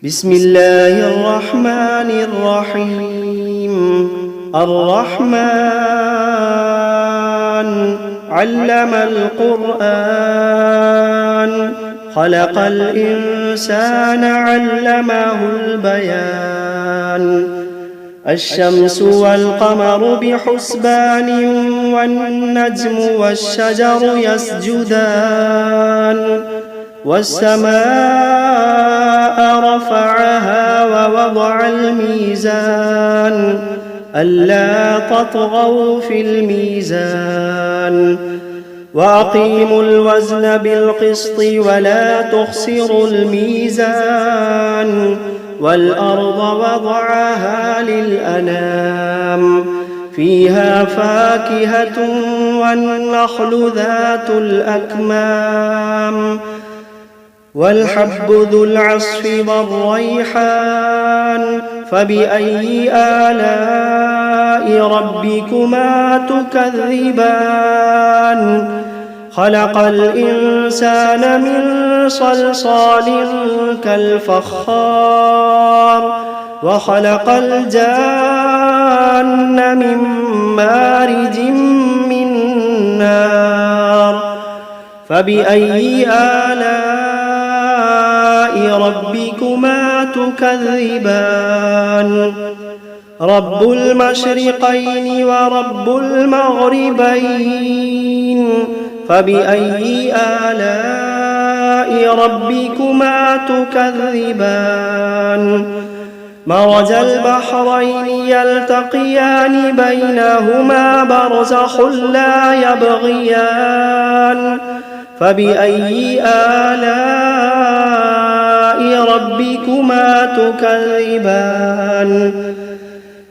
بسم الله الرحمن الرحيم. الرحمن علم القرآن، خلق الإنسان علمه البيان. الشمس والقمر بحسبان، والنجم والشجر يسجدان. والسماء رفعها ووضع الميزان، ألا تطغوا في الميزان. وأقيموا الوزن بالقسط ولا تخسروا الميزان. والأرض وضعها للأنام، فيها فاكهة والنخل ذات الأكمام، والحب ذو العصف والريحان. فبأي آلاء ربكما تكذبان؟ خلق الإنسان من صلصال كالفخار، وخلق الجان من مارج من نار. فبأي آلاء ربكما تكذبان؟ رب المشرقين ورب المغربين. فبأي آلاء ربكما تكذبان؟ مرج البحرين يلتقيان، بينهما برزخ لا يبغيان. فبأي آلاء ربكما تكذبان؟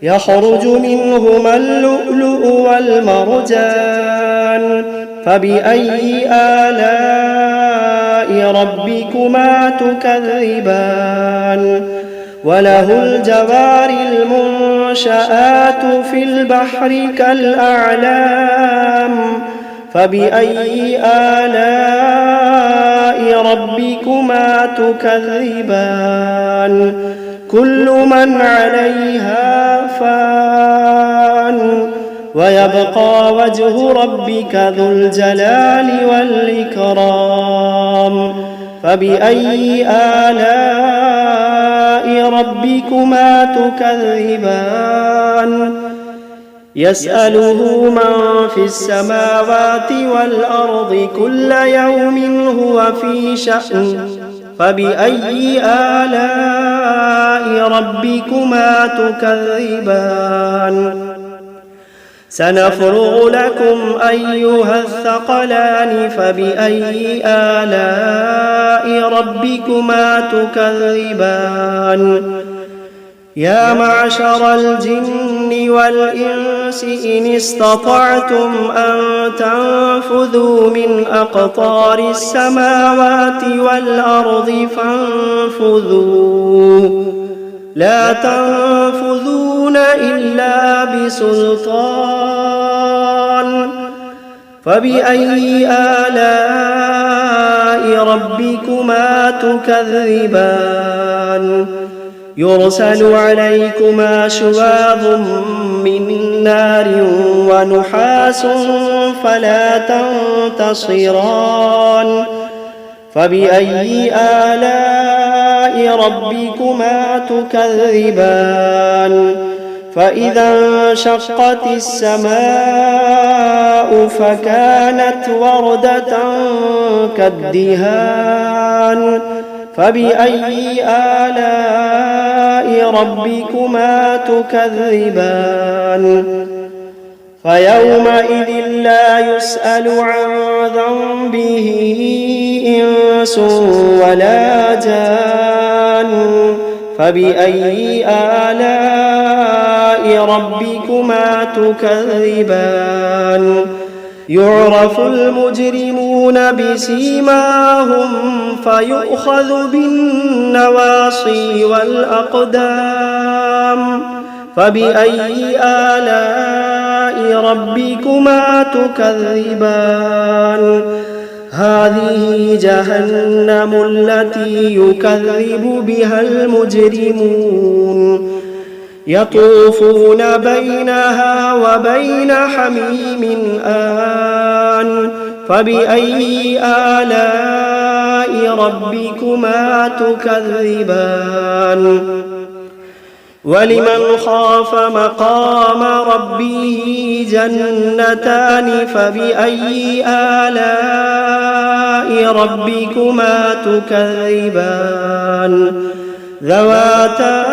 يخرج منهما اللؤلؤ والمرجان. فبأي آلاء ربكما تكذبان؟ وله الجوار المنشآت في البحر كالأعلام. فبأي آلاء ربكما تكذبان؟ كل من عليها فان، ويبقى وجه ربك ذو الجلال والإكرام. فبأي آلاء ربكما تكذبان؟ يسأله من في السماوات والأرض كل يوم هو في شأن. فبأي آلاء ربكما تكذبان؟ سنفرغ لكم أيها الثقلان. فبأي آلاء ربكما تكذبان؟ يا معشر الجن والإنس إن استطعتم أن تنفذوا من أقطار السماوات والأرض فانفذوا، لا تنفذون إلا بسلطان. فبأي آلاء ربكما تكذبان؟ يرسل عليكما شواظ من نار ونحاس فلا تنتصران. فبأي آلاء ربكما تكذبان؟ فإذا انشقت السماء فكانت وردة كالدهان. فبأي آلاء ربكما تكذبان؟ فيومئذ لا يسأل عن ذنبه إنس ولا جان. فبأي آلاء ربكما تكذبان؟ يعرف المجرمون بسيماهم فيؤخذ بالنواصي والأقدام. فبأي آلاء ربكما تكذبان؟ هذه جهنم التي يكذب بها المجرمون يطوفون بينها وبين حميم آن فبأي آلاء ربكما تكذبان ولمن خاف مقام ربه جنتان فبأي آلاء ربكما تكذبان ذواتا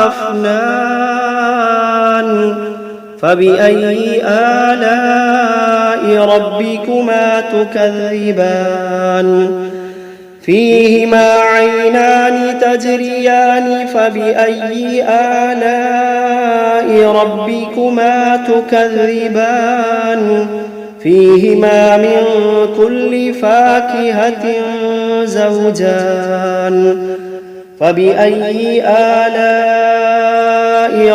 أفنان فبأي آلاء ربكما تكذبان فيهما عينان تجريان فبأي آلاء ربكما تكذبان فيهما من كل فاكهة زوجان فبأي آلاء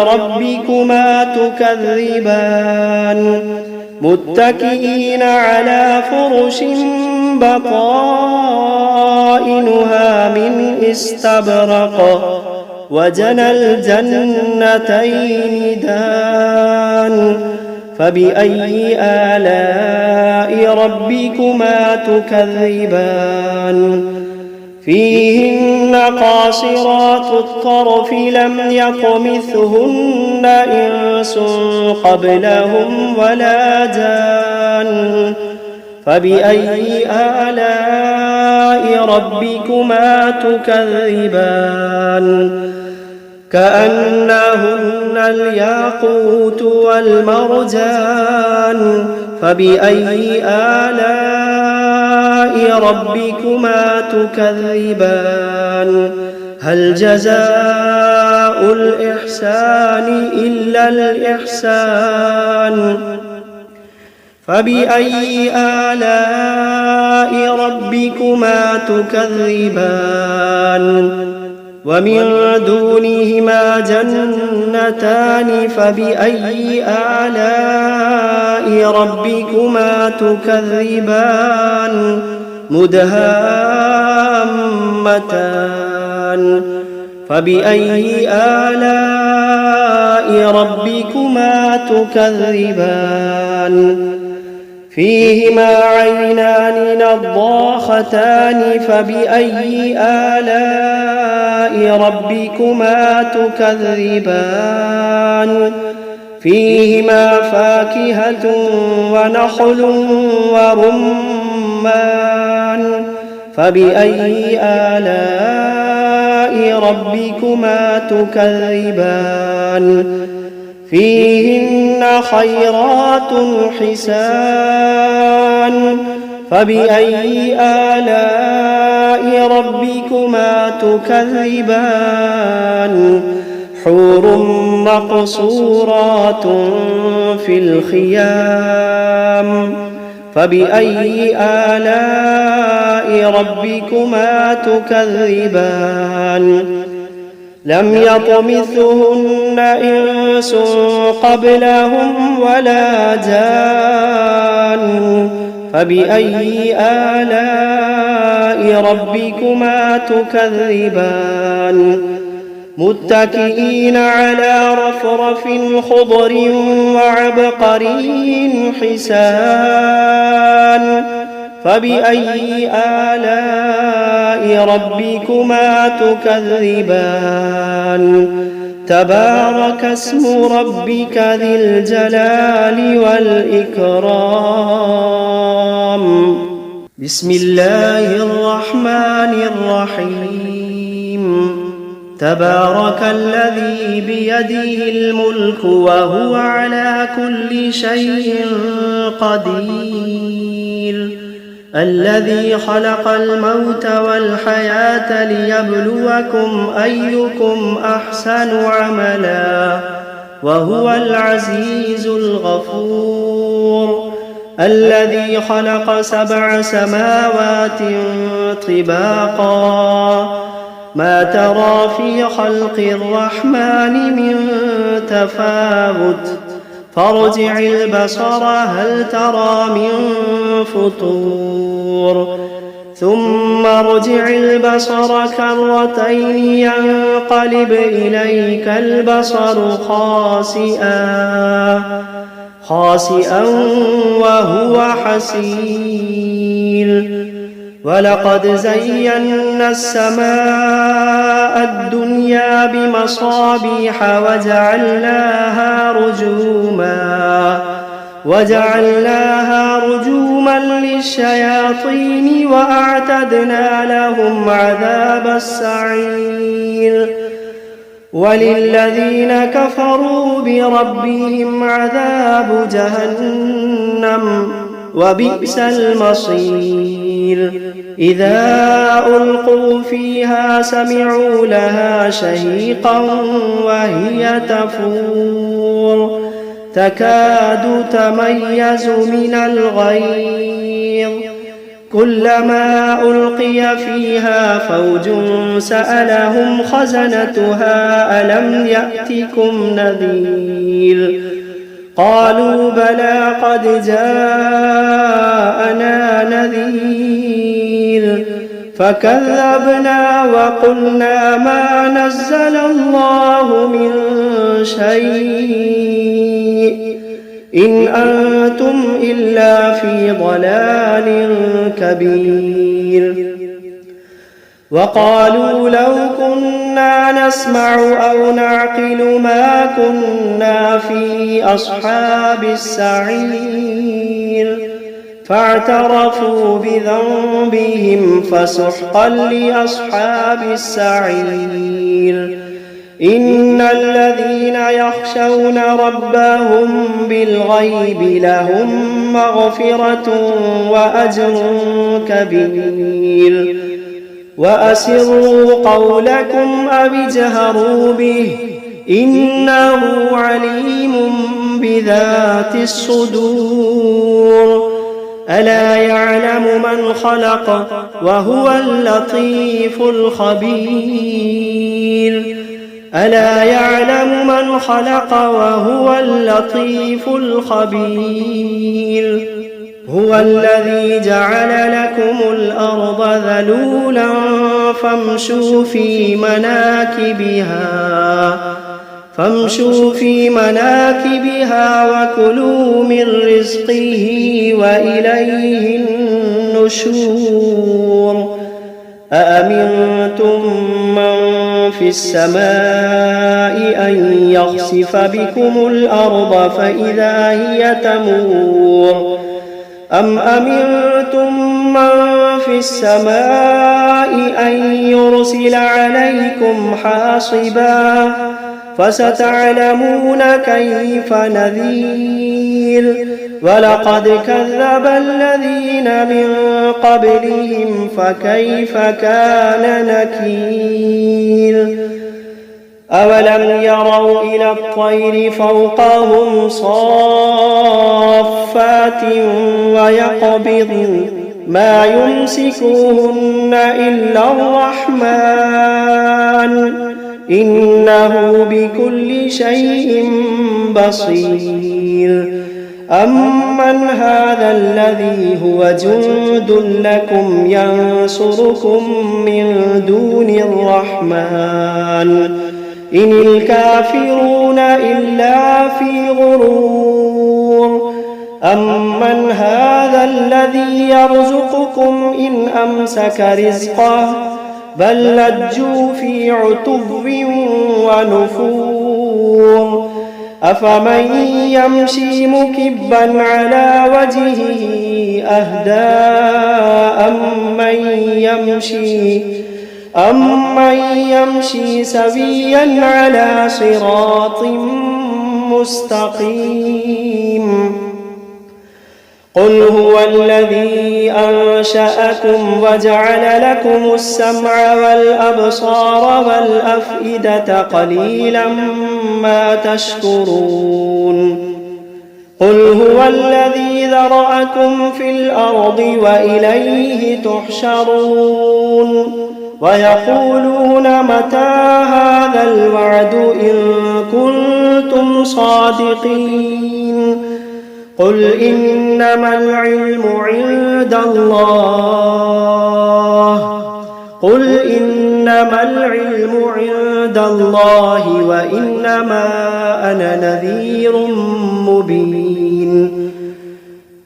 ربكما تكذبان متكئين على فرش بطائنها من استبرق وجنى الجنتين دان فبأي آلاء ربكما تكذبان فيهن قاصرات الطرف لم يطمثهن إنس قبلهم ولا جان فبأي آلاء ربكما تكذبان كأنهن الياقوت والمرجان فبأي آلاء ربكما تكذبان هل جزاء الإحسان إلا الإحسان فبأي آلاء ربكما تكذبان ومن دونهما جنتان فبأي آلاء ربكما تكذبان مدهامتان فبأي آلاء ربكما تكذبان فيهما عينان نضاختان فبأي آلاء ربكما تكذبان فيهما فاكهة ونخل ورمان فبأي آلاء ربكما تكذبان فيهن خيرات حسان فبأي آلاء ربكما تكذبان حور مقصورات في الخيام فبأي آلاء ربكما تكذبان لم يطمثهن إنس قبلهم ولا جان فبأي آلاء ربكما تكذبان متكئين على رفرف خضر وعبقري حسان فبأي آلاء ربكما تكذبان تبارك اسم ربك ذي الجلال والإكرام بسم الله الرحمن الرحيم تبارك الذي بيده الملك وهو على كل شيء قدير الذي خلق الموت والحياة ليبلوكم أيكم أحسن عملا وهو العزيز الغفور الذي خلق 7 سماوات طباقا ما ترى في خلق الرحمن من تفاوت فارجع البصر هل ترى من فطور ثم ارجع البصر كرتين ينقلب إليك البصر خاسئا وهو حسير ولقد زينا السماء الدنيا بمصابيح وجعلناها رجوما للشياطين وأعتدنا لهم عذاب السعير وللذين كفروا بربهم عذاب جهنم وبئس المصير إذا ألقوا فيها سمعوا لها شهيقا وهي تفور تكاد تميز من الغيظ كلما ألقي فيها فوج سألهم خزنتها ألم يأتكم نذير قالوا بلى قد جاءنا نذير فكذبنا وقلنا ما نزل الله من شيء إن أنتم إلا في ضلال كبير وقالوا لو كنا نسمع أو نعقل ما كنا في أصحاب السعير فاعترفوا بذنبهم فسحقا لأصحاب السعير إن الذين يخشون ربهم بالغيب لهم مغفرة وأجر كبير وأسروا قولكم أو اجهروا به إنه عليم بذات الصدور ألا يعلم من خلق وهو اللطيف الخبير ألا يعلم من خلق وهو اللطيف الخبير هو الذي جعل لكم الأرض ذلولا فامشوا في مناكبها وكلوا من رزقه وإليه النشور أأمنتم من في السماء أن يخسف بكم الأرض فإذا هي تمور أم أمنتم من في السماء أن يرسل عليكم حاصبا فستعلمون كيف نذير ولقد كذب الذين من قبلهم فكيف كان نكير أولم يروا إلى الطير فوقهم صافات ويقبضن ما يمسكوهن إلا الرحمن إنه بكل شيء بصير أمن هذا الذي هو جند لكم ينصركم من دون الرحمن إن الكافرون إلا في غرور أمن هذا الذي يرزقكم إن أمسك رزقه بل لجوا في عتو ونفور أفمن يمشي مكبا على وجهه أهدى أمن يمشي سويا على صراط مستقيم قل هو الذي أنشأكم وجعل لكم السمع والأبصار والأفئدة قليلا ما تشكرون قل هو الذي ذرأكم في الأرض وإليه تحشرون ويقولون متى هذا الوعد إن كنتم كنتم صادقين قل إنما العلم عند الله وإنما أنا نذير مبين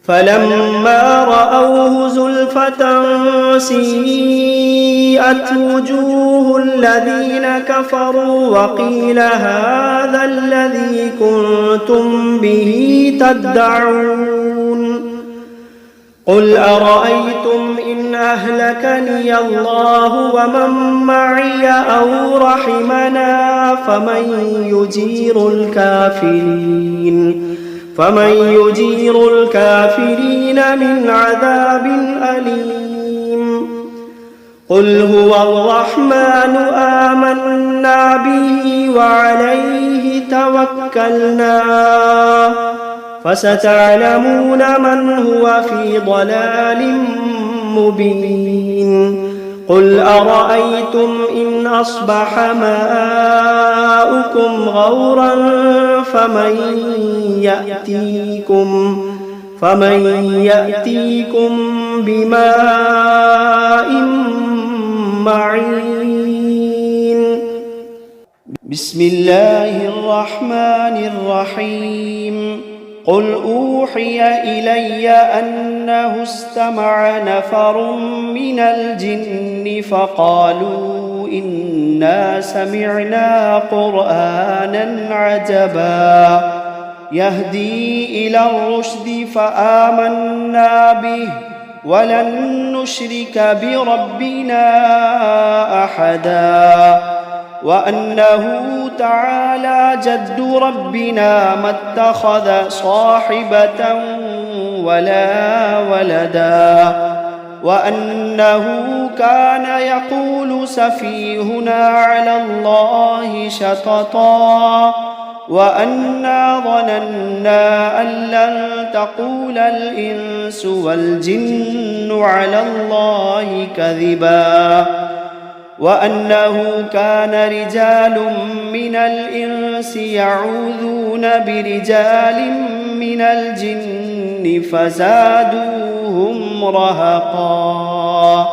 فلما رأوه زلفة سيئت وجوه الذين كفروا وقيل هذا الذي كنتم به تدعون قل أرأيتم إن أهلكني الله ومن معي أو رحمنا فمن يجير الكافرين من عذاب أليم قل هو الرحمن آمنا به وعليه توكلنا فستعلمون من هو في ضلال مبين قل أرأيتم إن أصبح ماؤكم غورا فمن يأتيكم بماء معين بسم الله الرحمن الرحيم قل أوحي إلي أنه استمع نفر من الجن فقالوا إنا سمعنا قرآنا عجبا يهدي إلى الرشد فآمنا به ولن نشرك بربنا أحدا وأنه تعالى جد ربنا ما اتخذ صاحبة ولا ولدا وأنه كان يقول سفيهنا على الله شططا وأنا ظننا أن لن تقول الإنس والجن على الله كذبا وأنه كان رجال من الإنس يعوذون برجال من الجن فزادوهم رهقا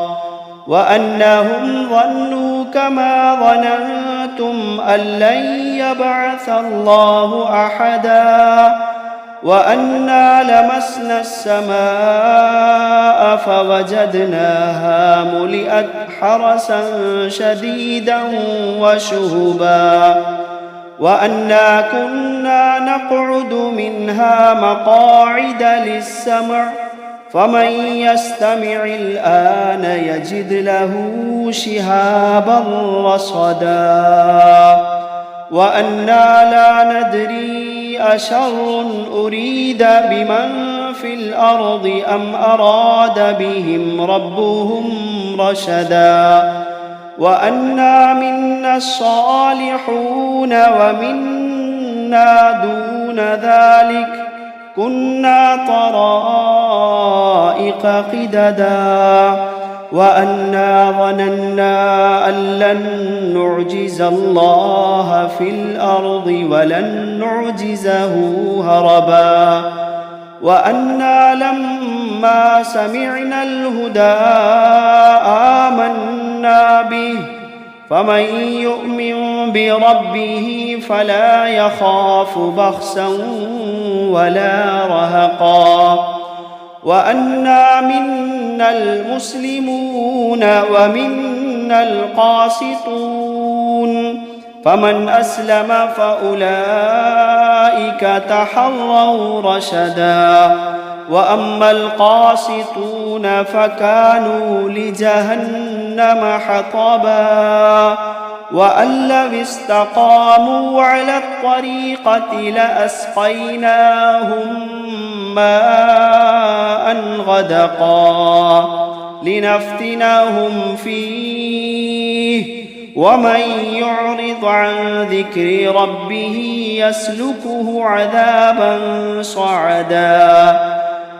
وأنهم ظنوا كما ظننتم أن لن يبعث الله أحدا وأنا لمسنا السماء فوجدناها ملئت حرسا شديدا وشهبا وأنا كنا نقعد منها مقاعد للسمع فمن يستمع الآن يجد له شهابا رصدا وأنا لا ندري أشر أريد بمن في الأرض أم أراد بهم ربهم رشدا وأنا منا الصالحون ومنا دون ذلك كنا طرائق قددا وأنا ظننا أن لن نعجز الله في الأرض ولن نعجزه هربا وأنا لما سمعنا الهدى آمنا به فمن يؤمن بربه فلا يخاف بخسا ولا رهقا وأنا منا المسلمون ومنا القاسطون فمن أسلم فأولئك تحروا رشدا وأما القاسطون فكانوا لجهنم حطبا وأن لو استقاموا على الطريقة لأسقيناهم ماء غدقا لنفتنهم فيه ومن يعرض عن ذكر ربه يسلكه عذابا صعدا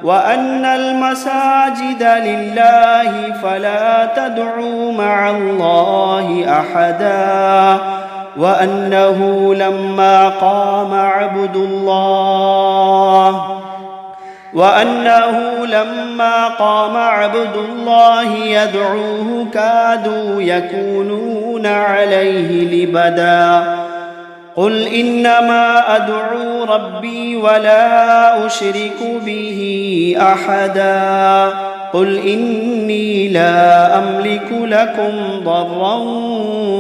وأن المساجد لله فلا تدعوا مع الله أحدا وأنه لما قام عبد الله يدعوه كادوا يكونون عليه لبدا. قل إنما أدعو ربي ولا أشرك به أحدا. قل إني لا أملك لكم ضرا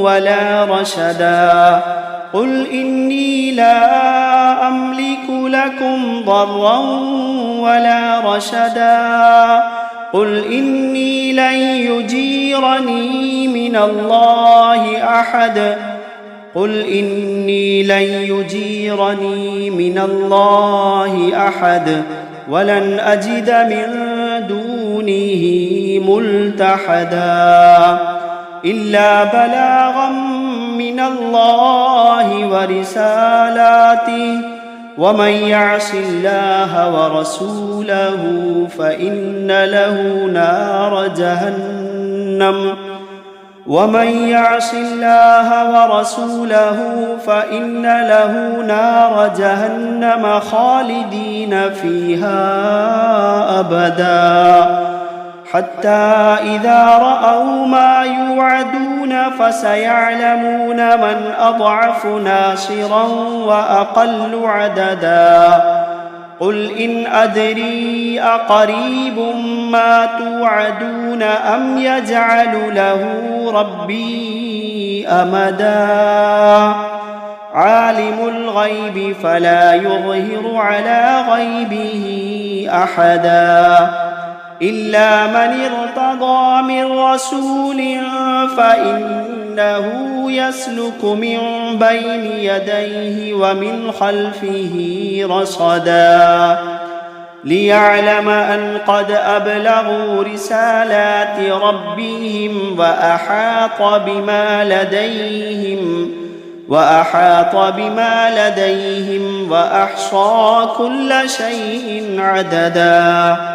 ولا رشدا. قل إني لا أملك لكم ضرا ولا رشدا. قل إني لن يجيرني من الله أحد. قل إني لن يجيرني من الله أحد ولن أجد من دونه ملتحدا إلا بلاغا من الله ورسالاته ومن يعص الله ورسوله فإن له نار جهنم خالدين فيها أبدا حتى إذا رأوا ما يوعدون فسيعلمون من أضعف ناصرا وأقل عددا. قل إن أدري أقريب ما توعدون أم يجعل له ربي أمدا. عالم الغيب فلا يظهر على غيبه أحدا إلا من ارتضى من رسول فإنه يسلك من بين يديه ومن خلفه رصدا ليعلم أن قد أبلغوا رسالات ربهم وأحاط بما لديهم وأحصى كل شيء عددا.